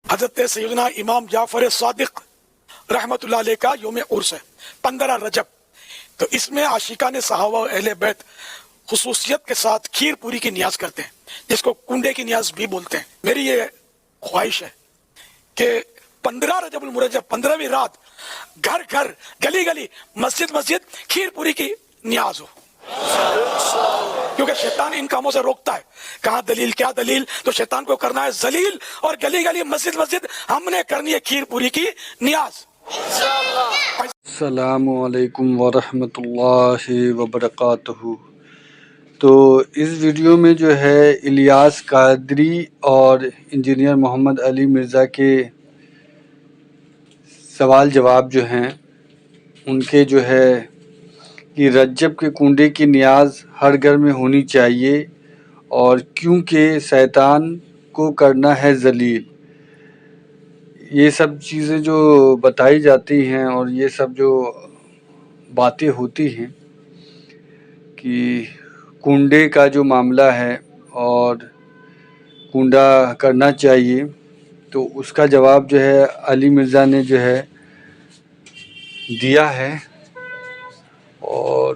حضرت سیدنا امام جعفر صادق رحمت اللہ علیہ کا یوم عرس ہے 15 رجب. تو اس میں عاشقان صحابہ و اہل بیت خصوصیت کے ساتھ کھیر پوری کی نیاز کرتے ہیں، جس کو کنڈے کی نیاز بھی بولتے ہیں. میری یہ خواہش ہے کہ 15 رجب المرجب 15ویں رات گھر گھر گلی گلی مسجد مسجد کھیر پوری کی نیاز ہو، کیونکہ شیطان ان کاموں سے روکتا ہے. کہاں دلیل، کیا دلیل؟ تو شیطان کو کرنا ہے ذلیل، اور گلی گلی مسجد مسجد ہم نے کرنی ہے کھیر پوری کی نیاز. السلام علیکم ورحمۃ اللہ وبرکاتہ. تو اس ویڈیو میں جو ہے الیاس قادری اور انجینئر محمد علی مرزا کے سوال جواب جو ہیں ان کے جو ہے کہ رجب کے کنڈے کی نیاز ہر گھر میں ہونی چاہیے، اور کیونکہ شیطان کو کرنا ہے ذلیل. یہ سب چیزیں جو بتائی جاتی ہیں اور یہ سب جو باتیں ہوتی ہیں کہ کنڈے کا جو معاملہ ہے اور کنڈا کرنا چاہیے، تو اس کا جواب جو ہے علی مرزا نے جو ہے دیا ہے. اور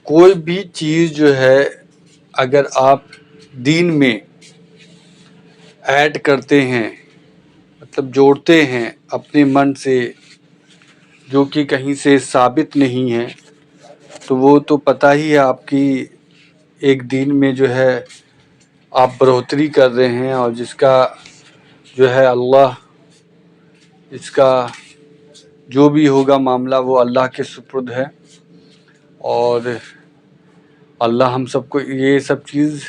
کوئی بھی چیز جو ہے اگر آپ دین میں ایڈ کرتے ہیں، مطلب جوڑتے ہیں اپنے من سے، جو کہ کہیں سے ثابت نہیں ہے، تو وہ تو پتہ ہی ہے آپ کی ایک دین میں جو ہے آپ بڑھوتری کر رہے ہیں، اور جس کا جو ہے اللہ، اس کا جو بھی ہوگا معاملہ وہ اللہ کے سپرد ہے. اور اللہ ہم سب کو یہ سب چیز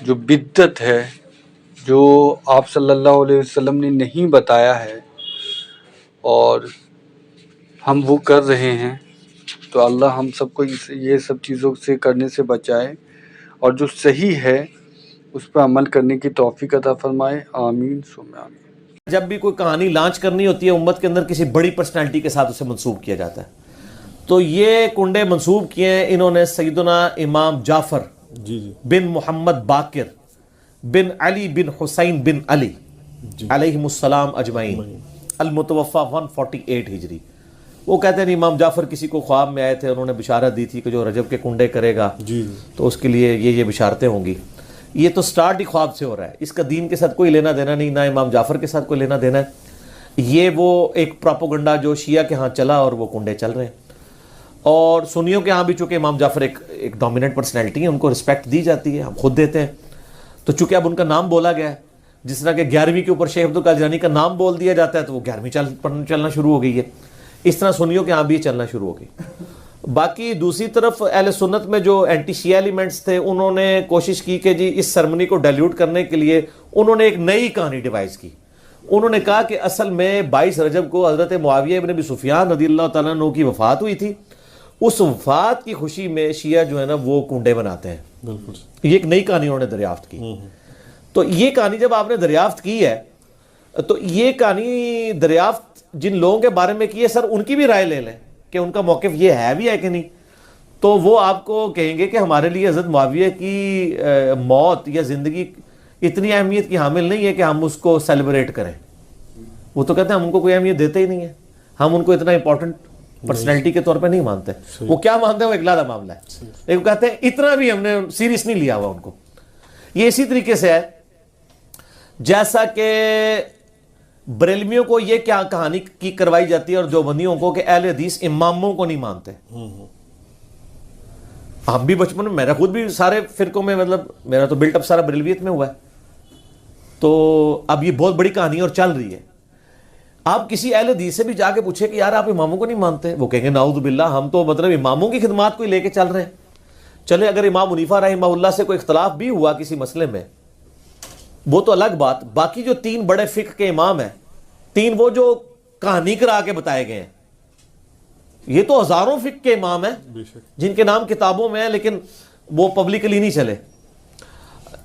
جو بدعت ہے، جو آپ صلی اللہ علیہ وسلم نے نہیں بتایا ہے اور ہم وہ کر رہے ہیں، تو اللہ ہم سب کو یہ سب چیزوں سے کرنے سے بچائے، اور جو صحیح ہے اس پہ عمل کرنے کی توفیق عطا فرمائے. آمین ثم آمین. جب بھی کوئی کہانی لانچ کرنی ہوتی ہے امت کے اندر، کسی بڑی پرسنالٹی کے ساتھ اسے منسوب کیا جاتا ہے. تو یہ کنڈے منسوب کیے ہیں انہوں نے سیدنا امام جعفر بن محمد باقر بن علی بن حسین بن علی علیہم السلام اجمعین، المتوفى 148 ہجری. وہ کہتے ہیں امام جعفر کسی کو خواب میں آئے تھے، انہوں نے بشارت دی تھی کہ جو رجب کے کنڈے کرے گا تو اس کے لیے یہ بشارتیں ہوں گی. یہ تو سٹارٹ ہی خواب سے ہو رہا ہے، اس کا دین کے ساتھ کوئی لینا دینا نہیں، نہ امام جعفر کے ساتھ کوئی لینا دینا ہے. یہ وہ ایک پراپوگنڈا جو شیعہ کے ہاں چلا اور وہ کنڈے چل رہے ہیں. اور سنیوں کے ہاں بھی چونکہ امام جعفر ایک ڈومیننٹ پرسنالٹی ہے، ان کو رسپیکٹ دی جاتی ہے، ہم خود دیتے ہیں. تو چونکہ اب ان کا نام بولا گیا ہے، جس طرح کہ 11ویں کے اوپر شیخ عبد القادر جیلانی کا نام بول دیا جاتا ہے تو وہ 11ویں چلنا شروع ہو گئی ہے. اس طرح سنیوں کے ہاں بھی چلنا شروع ہو گئی. باقی دوسری طرف اہل سنت میں جو اینٹی شیعہ ایلیمنٹس تھے، انہوں نے کوشش کی کہ جی اس سرمنی کو ڈیلیوٹ کرنے کے لیے انہوں نے ایک نئی کہانی ڈیوائز کی. انہوں نے کہا کہ اصل میں 22 رجب کو حضرت معاویہ ابن ابی سفیان رضی اللہ تعالیٰ عنہ کی وفات ہوئی تھی. اس وفات کی خوشی میں شیعہ جو ہے نا وہ کنڈے بناتے ہیں. یہ ایک نئی کہانی انہوں نے دریافت کی. تو یہ کہانی جب آپ نے دریافت کی ہے تو یہ کہانی دریافت جن لوگوں کے بارے میں کی ہے، سر ان کی بھی رائے لے لیں کہ ان کا موقف یہ ہے بھی ہے کہ نہیں. تو وہ آپ کو کہیں گے کہ ہمارے لیے حضرت معاویہ کی موت یا زندگی اتنی اہمیت کی حامل نہیں ہے کہ ہم اس کو سیلیبریٹ کریں. وہ تو کہتے ہیں ہم ان کو کوئی اہمیت دیتے ہی نہیں ہے، ہم ان کو اتنا امپورٹنٹ پرسنالٹی کے طور پہ نہیں مانتے. وہ کیا مانتے ہیں وہ ایک علیحدہ معاملہ ہے، لیکن کہتے ہیں اتنا بھی ہم نے سیریس نہیں لیا ہوا ان کو. یہ اسی طریقے سے ہے جیسا کہ بریلویوں کو یہ کیا کہانی کی کروائی جاتی ہے اور دیوبندیوں کو کہ اہل حدیث اماموں کو نہیں مانتے. ہم بھی بچپن میں، میرا خود بھی سارے فرقوں میں، مطلب میرا تو بلٹ اپ سارا بریلویت میں ہوا ہے. تو اب یہ بہت بڑی کہانی اور چل رہی ہے. آپ کسی اہل حدیث سے بھی جا کے پوچھے کہ یار آپ اماموں کو نہیں مانتے، وہ کہیں گے نعوذ باللہ ہم تو مطلب اماموں کی خدمات کو لے کے چل رہے ہیں. چلے اگر امام حنیفہ رحمہ اللہ سے کوئی اختلاف بھی ہوا کسی مسئلے میں وہ تو الگ بات. باقی جو 3 بڑے فقہ کے امام ہیں، 3 وہ جو کہانی کرا کے بتائے گئے ہیں، یہ تو ہزاروں فقہ کے امام ہیں جن کے نام کتابوں میں ہیں لیکن وہ پبلکلی نہیں چلے.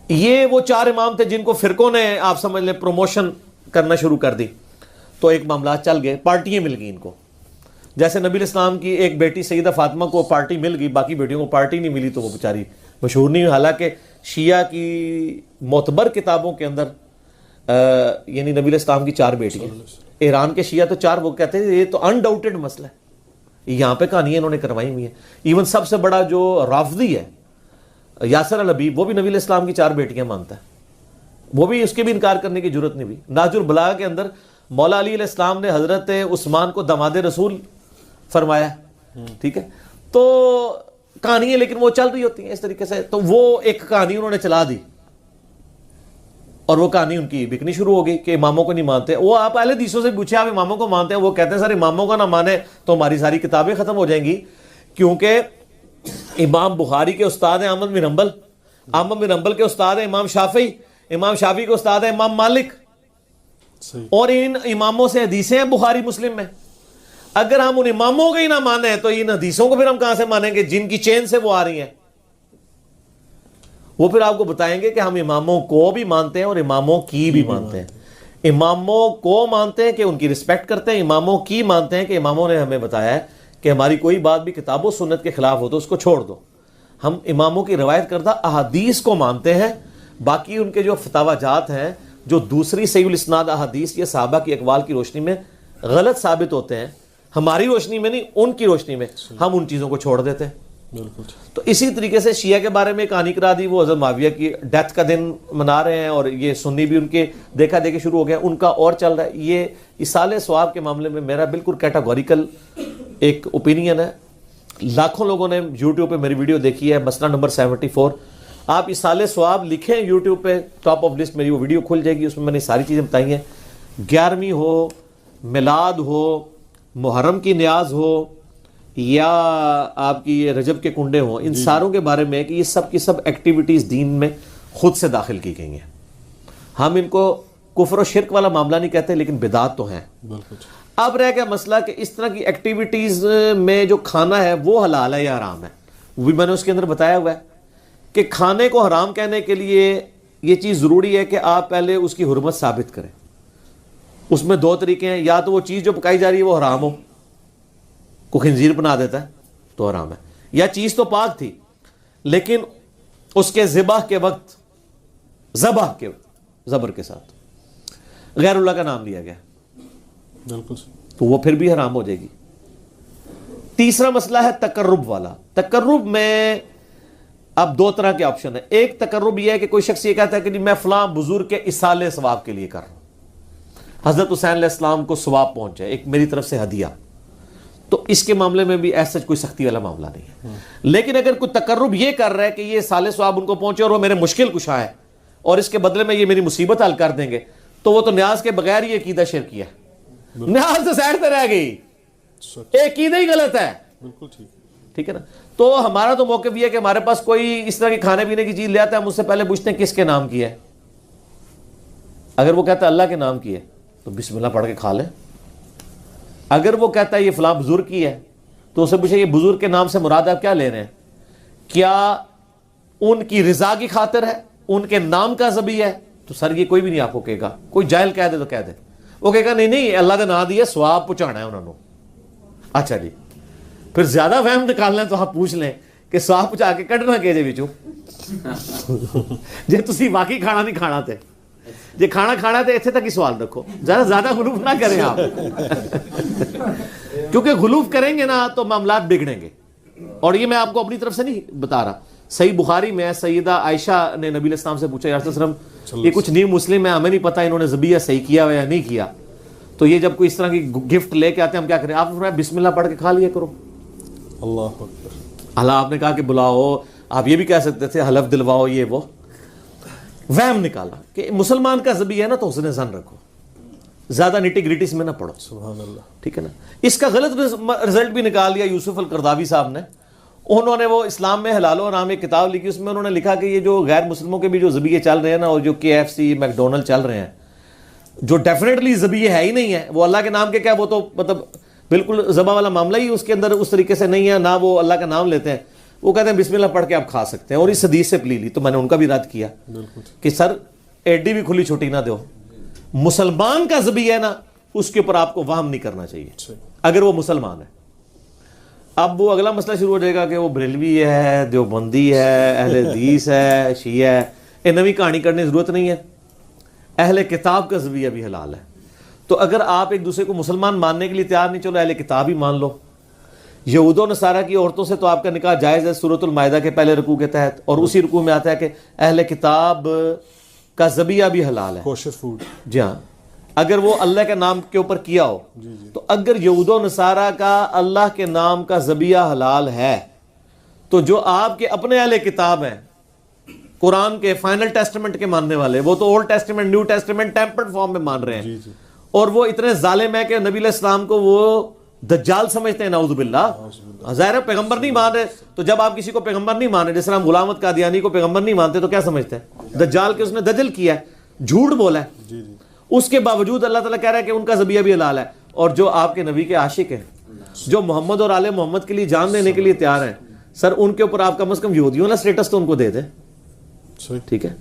یہ وہ 4 امام تھے جن کو فرقوں نے آپ سمجھ لیں پروموشن کرنا شروع کر دی. تو ایک معاملات چل گئے، پارٹیاں مل گئی ان کو. جیسے نبی اسلام کی ایک بیٹی سیدہ فاطمہ کو پارٹی مل گئی، باقی بیٹیوں کو پارٹی نہیں ملی تو وہ بیچاری مشہور نہیں ہوئی. حالانکہ شیعہ کی معتبر کتابوں کے اندر یعنی نبی علیہ السلام کی 4 بیٹیاں. ایران کے شیعہ تو 4 وہ کہتے ہیں یہ تو انڈاؤٹڈ مسئلہ ہے. یہاں پہ کہانیاں انہوں نے کروائی ہوئی ہیں. ایون سب سے بڑا جو رافضی ہے یاسر الحبیب وہ بھی نبی علیہ السلام کی 4 بیٹیاں مانتا ہے. وہ بھی اس کے بھی انکار کرنے کی ضرورت نہیں بھی. ناج البلاغہ کے اندر مولا علی علیہ السلام نے حضرت عثمان کو داماد رسول فرمایا. ٹھیک ہے, تو کہانیاں لیکن وہ چل رہی ہوتی ہیں اس طریقے سے. تو وہ ایک کہانی انہوں نے چلا دی اور وہ کہانی ان کی بکنی شروع ہو گئی کہ اماموں کو نہیں مانتے. وہ آپ اہل حدیثوں سے پوچھے آپ اماموں کو مانتے ہیں, وہ کہتے ہیں سر اماموں کا نہ مانے تو ہماری ساری کتابیں ختم ہو جائیں گی, کیونکہ امام بخاری کے استاد ہیں احمد بن حنبل, احمد بن حنبل کے استاد ہیں امام شافعی, امام شافعی کے استاد ہیں امام مالک, اور ان اماموں سے حدیثیں ہیں بخاری مسلم میں. اگر ہم ان اماموں کو ہی نہ مانیں تو ان حدیثوں کو پھر ہم کہاں سے مانیں گے جن کی چین سے وہ آ رہی ہیں. وہ پھر آپ کو بتائیں گے کہ ہم اماموں کو بھی مانتے ہیں اور اماموں کی بھی مانتے ہیں. اماموں کو مانتے ہیں کہ ان کی رسپیکٹ کرتے ہیں, اماموں کی مانتے ہیں کہ اماموں نے ہمیں بتایا ہے کہ ہماری کوئی بات بھی کتاب و سنت کے خلاف ہو تو اس کو چھوڑ دو. ہم اماموں کی روایت کردہ احادیث کو مانتے ہیں, باقی ان کے جو فتاوی جات ہیں جو دوسری صحیح الاسناد احادیث یا صحابہ کی اقوال کی روشنی میں غلط ثابت ہوتے ہیں, ہماری روشنی میں نہیں ان کی روشنی میں, ہم ان چیزوں کو چھوڑ دیتے ہیں. تو اسی طریقے سے شیعہ کے بارے میں کہانی کرا دی. وہ حضرت معاویہ کی ڈیتھ کا دن منا رہے ہیں اور یہ سنی بھی ان کے دیکھا دیکھے شروع ہو گیا, ان کا اور چل رہا ہے. یہ اصال ثواب کے معاملے میں میرا بالکل کیٹاگوریکل ایک اوپینین ہے. لاکھوں لوگوں نے یوٹیوب پہ میری ویڈیو دیکھی ہے, مسئلہ نمبر 74. آپ اصال ثواب لکھیں یوٹیوب پہ, ٹاپ آف لسٹ میری وہ ویڈیو کھل جائے گی, اس میں نے ساری چیزیں بتائی ہیں. 11ویں ہو, میلاد ہو, محرم کی نیاز ہو, یا آپ کی یہ رجب کے کنڈے ہوں, ان ساروں کے بارے میں کہ یہ سب کی سب ایکٹیویٹیز دین میں خود سے داخل کی گئی ہیں. ہم ان کو کفر و شرک والا معاملہ نہیں کہتے لیکن بدعات تو ہیں. اب رہ گیا مسئلہ کہ اس طرح کی ایکٹیویٹیز میں جو کھانا ہے وہ حلال ہے یا حرام ہے. وہ بھی میں نے اس کے اندر بتایا ہوا ہے کہ کھانے کو حرام کہنے کے لیے یہ چیز ضروری ہے کہ آپ پہلے اس کی حرمت ثابت کریں. اس میں 2 طریقے ہیں, یا تو وہ چیز جو پکائی جا رہی ہے وہ حرام ہو, کو خنزیر بنا دیتا ہے تو حرام ہے, یا چیز تو پاک تھی لیکن اس کے ذبح کے وقت زبر کے ساتھ غیر اللہ کا نام لیا گیا, تو وہ پھر بھی حرام ہو جائے گی. تیسرا مسئلہ ہے تقرب والا. تقرب میں اب 2 طرح کے آپشن ہیں. ایک تقرب یہ ہے کہ کوئی شخص یہ کہتا ہے کہ میں فلاں بزرگ کے اصال ثواب کے لیے کر رہا ہوں, حضرت حسین علیہ السلام کو ثواب پہنچے, ایک میری طرف سے ہدیہ, تو اس کے معاملے میں بھی ایسا کوئی سختی والا معاملہ نہیں ہے. لیکن اگر کوئی تقرب یہ کر رہا ہے کہ یہ سال ثواب ان کو پہنچے اور وہ میرے مشکل کشا ہے اور اس کے بدلے میں یہ میری مصیبت حل کر دیں گے, تو وہ تو نیاز کے بغیر ہی عقیدہ شرکی ہے. نیاز تو سائڈ پہ رہ گئی, عقیدہ ہی غلط ہے. ٹھیک ہے نا. تو ہمارا تو موقف یہ ہے کہ ہمارے پاس کوئی اس طرح کی کھانے پینے کی چیز لے آتا ہے, ہم اس سے پہلے پوچھتے ہیں کس کے نام کی ہے. اگر وہ کہتا ہے اللہ کے نام کی ہے تو بسم اللہ پڑھ کے کھا لیں. اگر وہ کہتا ہے یہ فلاں بزرگ کی ہے تو اسے پوچھے یہ بزرگ کے نام سے مراد آپ کیا لے رہے ہیں, کیا ان کی رضا کی خاطر ہے, ان کے نام کا ذبح ہے؟ تو سر یہ کوئی بھی نہیں آپ کو کہے گا. کوئی جاہل کہہ دے تو کہہ دے, وہ کہے گا نہیں اللہ کا نام دیا ثواب پہنچانا ہے انہوں نے. اچھا جی, پھر زیادہ فہم نکالنا ہے تو آپ پوچھ لیں کہ ثواب پہنچا کے کڈنا کہ وچوں جی تسی واقعی کھانا نہیں کھانا تے, جی کھانا کھانا تو اتنے تک ہی سوال رکھو, زیادہ غلوف نہ کریں آپ کیونکہ غلوف کریں گے نا تو معاملات بگڑیں گے. اور یہ میں آپ کو اپنی طرف سے نہیں بتا رہا. صحیح بخاری میں سیدہ عائشہ نے نبی علیہ السلام سے پوچھا یا رسول اللہ علیہ وسلم یہ کچھ نیو مسلم ہے, ہمیں نہیں پتا انہوں نے ذبیحہ صحیح کیا یا نہیں کیا, تو یہ جب کوئی اس طرح کی گفٹ لے کے آتے ہیں ہم کیا کریں؟ آپ بسم اللہ پڑھ کے کھا لیا کرو. اللہ اکبر. اللہ آپ نے کہا کہ بلاؤ, آپ یہ بھی کہہ سکتے تھے حلف دلواؤ, یہ وہ وہم نکالا کہ مسلمان کا ذبیحہ ہے نا تو حسن ظن رکھو, زیادہ نیٹی گریٹیز میں نہ پڑھو. سبحان اللہ. ٹھیک ہے نا. اس کا غلط رزلٹ بھی نکال لیا یوسف القرداوی صاحب نے. انہوں نے وہ اسلام میں حلال و حرام ایک کتاب لکھی, اس میں انہوں نے لکھا کہ یہ جو غیر مسلموں کے بھی جو ذبیحے چل رہے ہیں نا, اور جو KFC میکڈونلڈ چل رہے ہیں, جو ڈیفینیٹلی ذبیحے ہے ہی نہیں ہے, وہ اللہ کے نام کے کیا, وہ تو مطلب بالکل ذبح والا معاملہ ہی اس کے اندر اس طریقے سے نہیں ہے, نہ وہ اللہ کا نام لیتے ہیں. وہ کہتے ہیں بسم اللہ پڑھ کے آپ کھا سکتے ہیں, اور اس حدیث سے لی. تو میں نے ان کا بھی رد کیا کہ سر ایڈی بھی کھلی چھٹی نہ دو, مسلمان کا ذبیحہ ہے نا اس کے اوپر آپ کو وہم نہیں کرنا چاہیے اگر وہ مسلمان ہے. اب وہ اگلا مسئلہ شروع ہو جائے گا کہ وہ بریلوی ہے, دیوبندی ہے, اہل حدیث ہے, شیعہ ہے. یہ نئی کہانی کرنے کی ضرورت نہیں ہے. اہل کتاب کا ذبیحہ بھی حلال ہے. تو اگر آپ ایک دوسرے کو مسلمان ماننے کے لیے تیار نہیں، چلو اہل کتاب ہی مان لو. یہود و نصارہ کی عورتوں سے تو آپ کا نکاح جائز ہے سورۃ المائدہ کے پہلے رکوع کے تحت، اور اسی رکوع میں آتا ہے کہ اہل کتاب کا ذبیحہ بھی حلال ہے. کوشر فوڈ. جی ہاں، اگر وہ اللہ کے نام کے اوپر کیا ہو. تو اگر یہود و نصارہ کا اللہ کے نام کا ذبیحہ حلال ہے، تو جو آپ کے اپنے اہل کتاب ہیں، قرآن کے فائنل ٹیسٹمنٹ کے ماننے والے، وہ تو old testament new testament tempered form میں مان رہے ہیں، اور وہ اتنے ظالم ہیں کہ نبی علیہ السلام کو وہ دجال سمجھتے ہیں، نعوذ باللہ. ظاہر ہے پیغمبر نہیں مان رہے، تو جب آپ کسی کو پیغمبر نہیں مان رہے، جس طرح ہم غلام احمد قادیانی کو پیغمبر نہیں مانتے، تو کیا سمجھتے ہیں؟ دجال کے اس نے دجل کیا ہے، جھوٹ بولا ہے. اس کے باوجود اللہ تعالیٰ کہہ رہا ہے کہ ان کا ذبیحہ بھی حلال ہے. اور جو آپ کے نبی کے عاشق ہیں، جو محمد اور آل محمد کے لیے جان دینے کے لیے تیار ہیں، سر ان کے اوپر آپ کم از کم یہودیوں والا اسٹیٹس تو ان کو دے دیں. ٹھیک ہے.